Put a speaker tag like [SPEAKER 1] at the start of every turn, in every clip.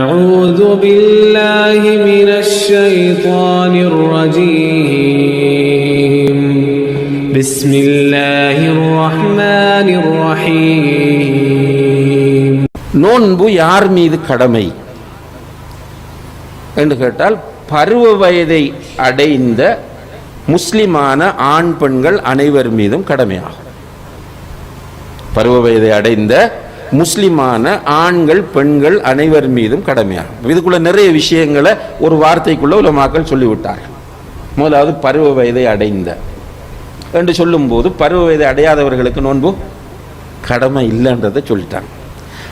[SPEAKER 1] أعوذ بالله من الشيطان الرجيم بسم الله الرحمن الرحيم.
[SPEAKER 2] நோன்பு யார் மீது கடமை என்று கேட்டால், பருவ வயதை அடைந்த முஸ்லிமான ஆண் பெண்கள் அனைவர் மீதும் கடமையாகும். பருவ வயதை அடைந்த முஸ்லிமான ஆண்கள் பெண்கள் அனைவர் மீதும் கடமையாகும். இதுக்குள்ள நிறைய விஷயங்களை ஒரு வார்த்தைக்குள்ள உலமாக்கள் சொல்லிவிட்டார்கள். முதலாவது பருவ வயதை அடைந்த என்று சொல்லும்போது, பருவ வயதை அடையாதவர்களுக்கு நோன்பு கடமை இல்லைன்றதை சொல்லிட்டாங்க.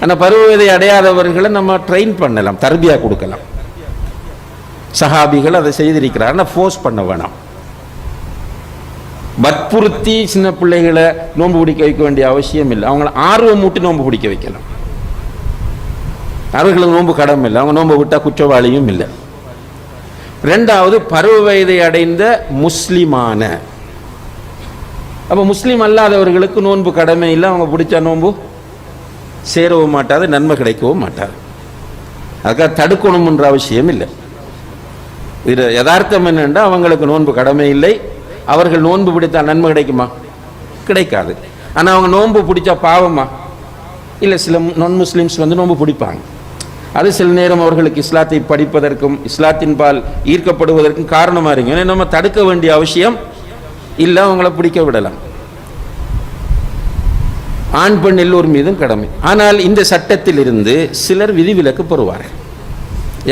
[SPEAKER 2] ஆனால் பருவ வயதை அடையாதவர்களை நம்ம ட்ரெயின் பண்ணலாம், தர்பியா கொடுக்கலாம். சஹாபிகள் அதை செய்திருக்கிறார். ஆனால் ஃபோர்ஸ் பண்ண வேணாம். வற்புறுத்தி சின்ன பிள்ளைகளை நோன்பு பிடிக்க வைக்க வேண்டிய அவசியம் இல்லை. அவங்கள ஆர்வம் மூட்டி நோன்பு பிடிக்க வைக்கலாம். அவர்களுக்கு நோன்பு கடமை இல்லை, அவங்க நோன்பு விட்டா குற்றவாளியும் இல்லை. ரெண்டாவது, பருவ வயதை அடைந்த முஸ்லிமான, அப்போ முஸ்லீம் அல்லாதவர்களுக்கு நோன்பு கடமை இல்லை. அவங்க பிடிச்சா நோன்பு சேரவும் மாட்டாது, நன்மை கிடைக்கவும் மாட்டாது. அதுக்காக தடுக்கணும்ன்ற அவசியம் இல்லை. இது யதார்த்தம் என்னென்னா, அவங்களுக்கு நோன்பு கடமை இல்லை. அவர்கள் நோன்பு பிடித்தால் நன்மை கிடைக்குமா? கிடைக்காது. ஆனால் அவங்க நோன்பு பிடிச்சா பாவமா? இல்லை. சில நான் முஸ்லீம்ஸ் நோன்பு பிடிப்பாங்க. அது சில நேரம் அவர்களுக்கு இஸ்லாத்தை படிப்பதற்கும் இஸ்லாத்தின் பால் ஈர்க்கப்படுவதற்கும் காரணமாக இருக்கும். ஏன்னா நம்ம தடுக்க வேண்டிய அவசியம் இல்லை, அவங்கள பிடிக்க விடலாம். ஆண் பெண் எல்லோர் மீதும் கடமை. ஆனால் இந்த சட்டத்தில் இருந்து சிலர் விதிவிலக்கு பெறுவார்கள்.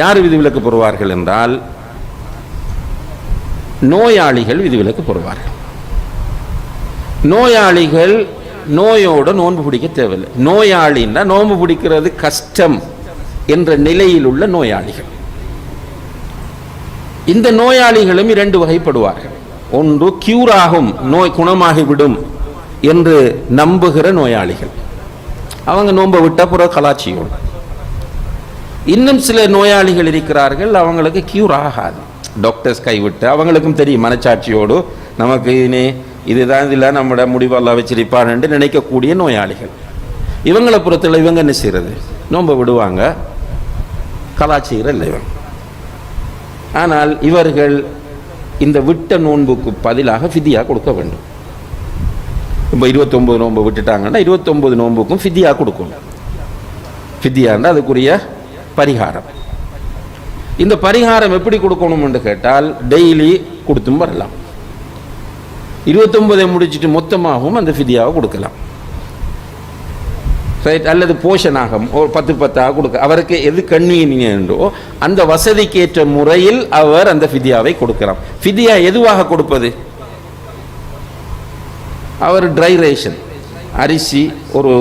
[SPEAKER 2] யார் விதிவிலக்கு பெறுவார்கள் என்றால், நோயாளிகள் விதிவிலக்கு பெறுவார்கள். நோயாளிகள் நோயோடு நோன்பு பிடிக்க தேவையில்லை. நோயாளின்னா நோன்பு பிடிக்கிறது கஷ்டம் என்ற நிலையில் உள்ள நோயாளிகள். இந்த நோயாளிகளும் இரண்டு வகைப்படுவார்கள். ஒன்று, கியூர் ஆகும், நோய் குணமாகிவிடும் என்று நம்புகிற நோயாளிகள். அவங்க நோன்பை விட்ட புற கலாச்சியோடு. இன்னும் சில நோயாளிகள் இருக்கிறார்கள், அவங்களுக்கு கியூர் ஆகாது. டாக்டர்ஸ் கைவிட்டு, அவங்களுக்கும் தெரியும் மனச்சாட்சியோடு, நமக்கு இதுதான் இதில் நம்மளோட முடிவெல்லாம் வச்சிருப்பார் என்று நினைக்கக்கூடிய நோயாளிகள். இவங்களை பொறுத்தவரை இவங்க என்ன செய்யறது? நோன்பை விடுவாங்க, கலாச்சாரம் இல்லை இவங்க. ஆனால் இவர்கள் இந்த விட்ட நோன்புக்கு பதிலாக ஃபிதியா கொடுக்க வேண்டும். இப்போ 29 நோன்பு விட்டுட்டாங்கன்னா 29 நோன்புக்கும் ஃபிதியா கொடுக்கணும். ஃபிதியான்னா அதுக்குரிய பரிகாரம். இந்த பரிகாரம் எப்படி கொடுக்கணும் என்று கேட்டால், டெய்லி கொடுத்தும் வரலாம். 29 முடிச்சுட்டு மொத்தமாகவும் அந்த ஃபிதியாவை கொடுக்கலாம். ரைட். அல்லது போஷனாக ஒரு 10 கொடுக்க, அவருக்கு எது கன்வீனியன்டோ அந்த வசதிக்கேற்ற முறையில் அவர் அந்த ஃபிதியாவை கொடுக்கலாம். ஃபிதியா எதுவாக கொடுப்பது? அவர் ட்ரை ரேஷன் அரிசி, ஒரு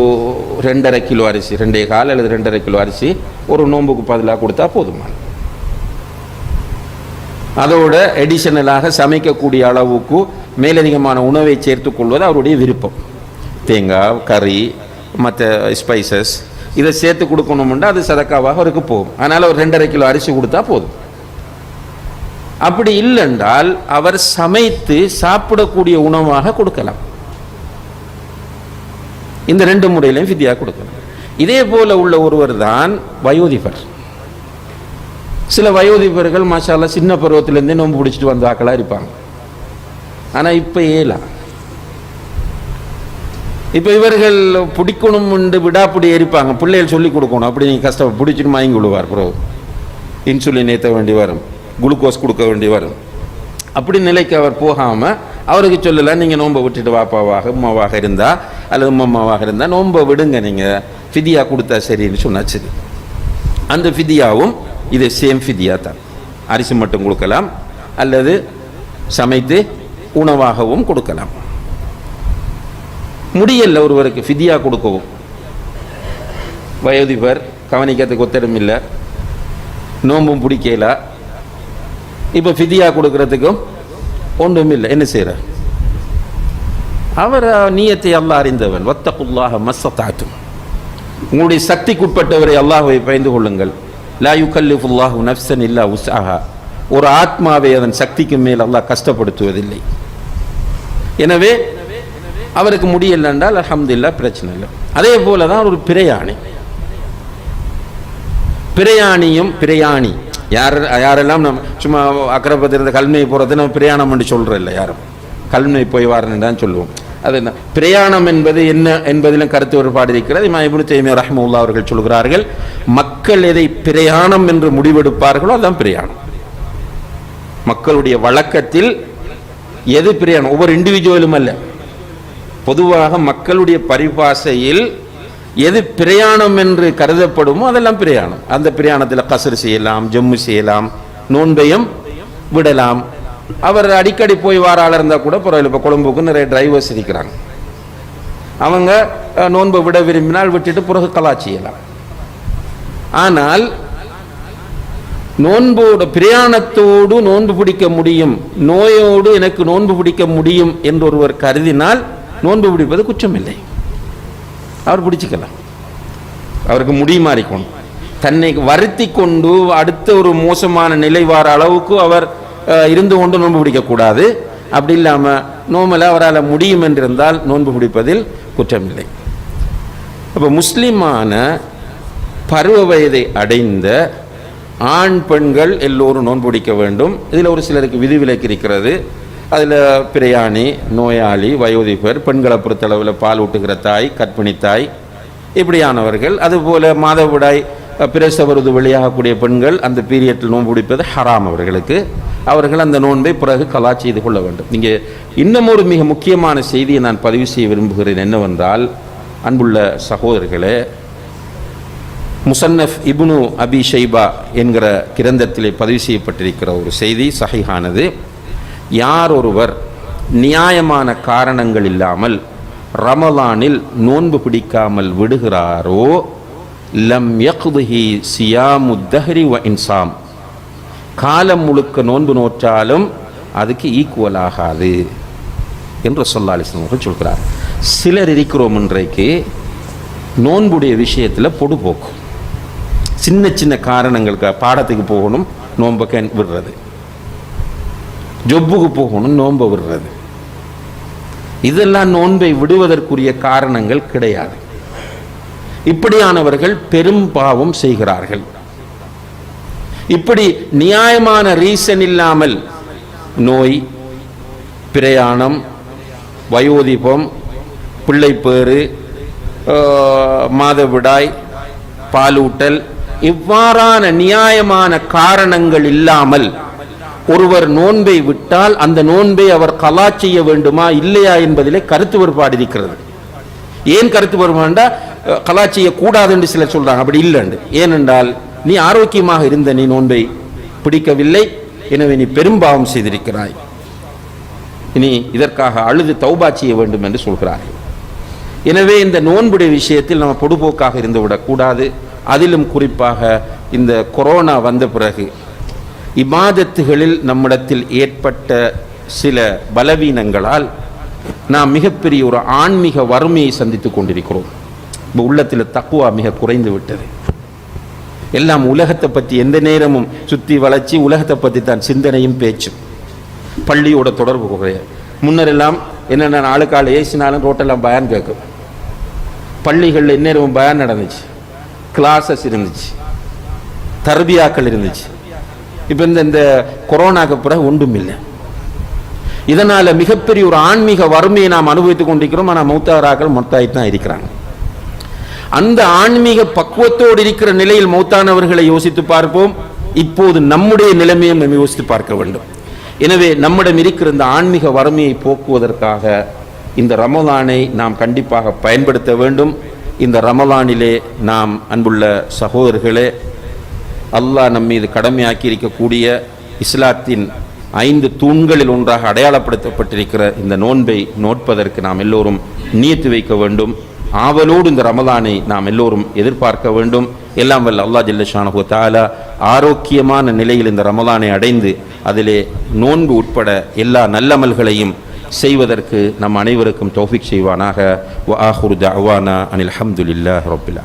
[SPEAKER 2] 2.5 கிலோ அரிசி, 2.25 அல்லது 2.5 கிலோ அரிசி ஒரு நோன்புக்கு பதிலாக கொடுத்தா போதுமான. அதோட எடிஷனலாக சமைக்கக்கூடிய அளவுக்கு மேலதிகமான உணவை சேர்த்து கொள்வது அவருடைய விருப்பம். தேங்காய், கறி, மற்ற ஸ்பைசஸ் இதை சேர்த்து கொடுக்கணும்னா அது சதக்காவாக அவருக்கு போகும். அதனால் ஒரு 2.5 கிலோ அரிசி கொடுத்தா போதும். அப்படி இல்லைன்றால் அவர் சமைத்து சாப்பிடக்கூடிய உணவாக கொடுக்கலாம். இந்த 2 முறையிலையும் ஃபிதியா கொடுக்கலாம். இதே போல உள்ள ஒருவர் தான் வயோதிபர். சில வயோதிபர்கள் மாஷால்லா சின்ன பருவத்திலேருந்தே நோன்பு பிடிச்சிட்டு வந்த ஆக்களாக இருப்பாங்க. ஆனால் இப்போ இப்போ இவர்கள் பிடிக்கணும் என்று விடாப்பிடி இருப்பாங்க. பிள்ளைகள் சொல்லி கொடுக்கணும், அப்படி நீங்கள் கஷ்டம் பிடிச்சிட்டு வாங்கி விடுவார். பிறகு இன்சுலின் ஏற்ற வேண்டி வரும், குளுக்கோஸ் கொடுக்க வேண்டி வரும். அப்படி நிலைக்கு அவர் போகாமல் அவருக்கு சொல்லலாம், நீங்கள் நோன்பை விட்டுட்டு வாப்பாவாக உமாவாக இருந்தால் அல்லது உம்மாவாக இருந்தால் நோன்பை விடுங்க, நீங்கள் ஃபிதியா கொடுத்தா சரின்னு சொன்னா சரி. அந்த ஃபிதியாவும் இது சேம் ஃபிதியா தான். அரிசி மட்டும் கொடுக்கலாம் அல்லது சமைத்து உணவாகவும் கொடுக்கலாம். முடியல ஒருவருக்கு ஃபிதியா கொடுக்கவும், வயோதிபர், கவனிக்கிறதுக்கு ஒத்தடம் இல்லை, நோம்பும் பிடிக்கல, இப்போ ஃபிதியா கொடுக்கறதுக்கும் ஒன்றும் இல்லை. என்ன செய்யற? அவர் நியத்தை அல்லாஹ் அறிந்தவன். வத்தகுல்லாஹ மஸ்ஸதாத்தும், உங்களுடைய சக்திக்குட்பட்டவரை அல்லாஹ்வை பயந்து கொள்ளுங்கள். லா யுகல்லிஃபுல்லாஹு நஃப்ஸன் இல்லா உஸ்அஹா, ஒரு ஆத்மாவை அதன் சக்திக்கு மேல் அல்லாஹ் கஷ்டப்படுத்துவதில்லை. எனவே அவருக்கு முடியல என்றால் அல்ஹம்துலில்லாஹ், பிரச்சனை இல்லை. அதே போல தான் ஒரு பிரயாணி. பிரயாணியும் பிரயாணி யாரெல்லாம் நம்ம சும்மா அக்கரைப்பத்திருந்த கல்மை போகிறது நம்ம பிரயாணம் என்று சொல்கிறோம் இல்லை, யாரும் கல்மை போய் வாரன்னு தான் சொல்லுவோம். அது என்ன பிரயாணம் என்பது என்ன என்பதிலும் கருத்து வேறுபாடு இருக்கிறது. இமாம் இப்னு தய்மிய்யா ரஹ்மத்துல்லாஹி அவர்கள் சொல்கிறார்கள், மக்கள் எதை பிரயாணம் என்று முடிவெடுப்பார்களோ அதுதான் பிரயாணம். மக்களுடைய வழக்கத்தில் எது பிரயாணம், ஒவ்வொரு இண்டிவிஜுவலும் அல்ல, பொதுவாக மக்களுடைய பரிபாசையில் எது பிரயாணம் என்று கருதப்படுமோ அதெல்லாம் பிரயாணம். அந்த பிரயாணத்தில் கஸ்ர் செய்யலாம், ஜம்மு செய்யலாம், நோன்பையும் விடலாம். அவர் அடிக்கடி போய் வாராளர் இருந்தால் கூட பரவாயில்ல. இப்போ கொழும்புக்கு நிறைய டிரைவர்ஸ் இருக்கிறாங்க, அவங்க நோன்பை விட விரும்பினால் விட்டுட்டு பிறகு கலா செய்யலாம். ஆனால் நோன்போடு பிரயாணத்தோடு நோன்பு பிடிக்க முடியும், நோயோடு எனக்கு நோன்பு பிடிக்க முடியும் என்று ஒருவர் கருதினால் நோன்பு பிடிப்பது குற்றமில்லை, அவர் பிடிச்சிக்கலாம். அவருக்கு முடியுமா இருக்கணும், தன்னை வருத்தி கொண்டு அடுத்த ஒரு மோசமான நிலை வார அளவுக்கு அவர் இருந்து கொண்டு நோன்பு பிடிக்கக்கூடாது. அப்படி இல்லாமல் நோம்பில் அவரால் முடியும் என்றிருந்தால் நோன்பு பிடிப்பதில் குற்றமில்லை. அப்போ முஸ்லிமான பருவ வயதை அடைந்த ஆண் பெண்கள் எல்லோரும் நோன்பு பிடிக்க வேண்டும். இதில் ஒரு சிலருக்கு விதிவிலக்கு இருக்கிறது. அதில் பிரயாணி, நோயாளி, வயோதிபர், பெண்களை பொறுத்தளவில் பால் ஊட்டுகிற தாய், கர்ப்பிணி தாய், இப்படியானவர்கள், அதுபோல் மாதவிடாய் பிரசவருது வெளியாகக்கூடிய பெண்கள் அந்த பீரியட்டில் நோன்பு பிடிப்பது ஹராம் அவர்களுக்கு. அவர்கள் அந்த நோன்பை பிறகு கலா செய்து கொள்ள வேண்டும். இங்கே இன்னும் ஒரு மிக முக்கியமான செய்தியை நான் பதிவு செய்ய விரும்புகிறேன். என்னவென்றால், அன்புள்ள சகோதரர்களே, முசன்னஃப் இப்னு அபி ஷைபா என்கிற கிரந்தத்திலே பதிவு செய்யப்பட்டிருக்கிற ஒரு செய்தி சஹீஹானது. யார் ஒருவர் நியாயமான காரணங்கள் இல்லாமல் ரமலானில் நோன்பு பிடிக்காமல் விடுகிறாரோ லம் யக்திஹி சியாமு தஹ்ரி வ இன்சாம், காலம் முழுக்க நோன்பு நோற்றாலும் அதுக்கு ஈக்குவல் ஆகாது என்று ஸல்லல்லாஹு அலைஹி வஸல்லம் அவர்கள் சொல்கிறார். சிலர் இருக்கிறோம் இன்றைக்கு நோன்புடைய விஷயத்தில் பொடுபோக்கு, சின்ன சின்ன காரணங்களுக்கு பாடத்துக்கு போகணும் நோன்பை விடுறது, ஜொப்புக்கு போகணும் நோன்பை விடுறது, இதெல்லாம் நோன்பை விடுவதற்குரிய காரணங்கள் கிடையாது. இப்படியானவர்கள் பெரும் பாவம் செய்கிறார்கள். இப்படி நியாயமான ரீசன் இல்லாமல் நோய், பிரயாணம், வயோதிபம், பிள்ளைப்பேறு, மாதவிடாய், பாலூட்டல், இவ்வாறான நியாயமான காரணங்கள் இல்லாமல் ஒருவர் நோன்பை விட்டால் அந்த நோன்பை அவர் கலா செய்ய வேண்டுமா இல்லையா என்பதிலே கருத்து வேறுபாடு இருக்கிறது. ஏன் கருத்து வேறுபாடுண்டா, கலா செய்யக்கூடாது என்று சிலர் சொல்றாங்க. அப்படி இல்லைண்டு. ஏனென்றால் நீ ஆரோக்கியமாக இருந்த நீ நோன்பை பிடிக்கவில்லை, எனவே நீ பெரும்பாவம் செய்திருக்கிறாய், இனி இதற்காக அழுது தௌபா செய்ய வேண்டும் என்று சொல்கிறார்கள். எனவே இந்த நோன்புடைய விஷயத்தில் நம்ம பொடுபோக்காக இருந்து விடக்கூடாது. அதிலும் குறிப்பாக இந்த கொரோனா வந்த பிறகு இபாதத்துகளில் நம்மிடத்தில் ஏற்பட்ட சில பலவீனங்களால் நாம் மிகப்பெரிய ஒரு ஆன்மீக வறுமையை சந்தித்து கொண்டிருக்கிறோம். இப்போ உள்ளத்தில் தக்குவா மிக குறைந்து விட்டது. எல்லாம் உலகத்தை பற்றி எந்த நேரமும் சுற்றி வளர்ச்சி, உலகத்தை பற்றி தான் சிந்தனையும் பேச்சும், பள்ளியோட தொடர்பு குறைய. முன்னரெல்லாம் என்னென்ன ஆளுக்கால் ஏசினாலும் ரோட்டெல்லாம் பயான் கேட்கும், பள்ளிகளில் எந்நேரமும் பயான் நடந்துச்சு, கிளாஸஸ் இருந்துச்சு, தர்பியாக்கள் இருந்துச்சு. இப்போ இந்த கொரோனாக்கு பிறகு ஒன்றும் இல்லை. இதனால் மிகப்பெரிய ஒரு ஆன்மீக வறுமையை நாம் அனுபவித்துக் கொண்டிருக்கிறோம். ஆனால் மௌத்தாராக்கள் மொத்தாய்த்தான் இருக்கிறாங்க. அந்த ஆன்மீக பக்குவத்தோடு இருக்கிற நிலையில் மௌத்தானவர்களை யோசித்து பார்ப்போம். இப்போது நம்முடைய நிலைமையை நம்ம யோசித்து பார்க்க வேண்டும். எனவே நம்மிடம் இருக்கிற இந்த ஆன்மீக வறுமையை போக்குவதற்காக இந்த ரமலானை நாம் கண்டிப்பாக பயன்படுத்த வேண்டும். இந்த ரமலானிலே நாம் அன்புள்ள சகோதரர்களே, அல்லாஹ் நம் மீது கடமையாக்கி இருக்கக்கூடிய இஸ்லாத்தின் 5 தூண்களில் ஒன்றாக அடையாளப்படுத்தப்பட்டிருக்கிற இந்த நோன்பை நோட்பதற்கு நாம் எல்லோரும் நியத்து வைக்க வேண்டும். ஆவலோடு இந்த ரமலானை நாம் எல்லோரும் எதிர்பார்க்க வேண்டும். எல்லாம் வல்ல அல்லாஹ் ஜல்ல ஷானஹு தஆலா ஆரோக்கியமான நிலையில் இந்த ரமலானை அடைந்து அதிலே நோன்பு உட்பட எல்லா நல்லமல்களையும் செய்வதற்கு நம் அனைவருக்கும் தௌஃபீக் செய்வானாக. வ ஆஹிரு தஅவானா அனில் ஹம்துலில்லாஹி ரப்பில் ஆலமீன்.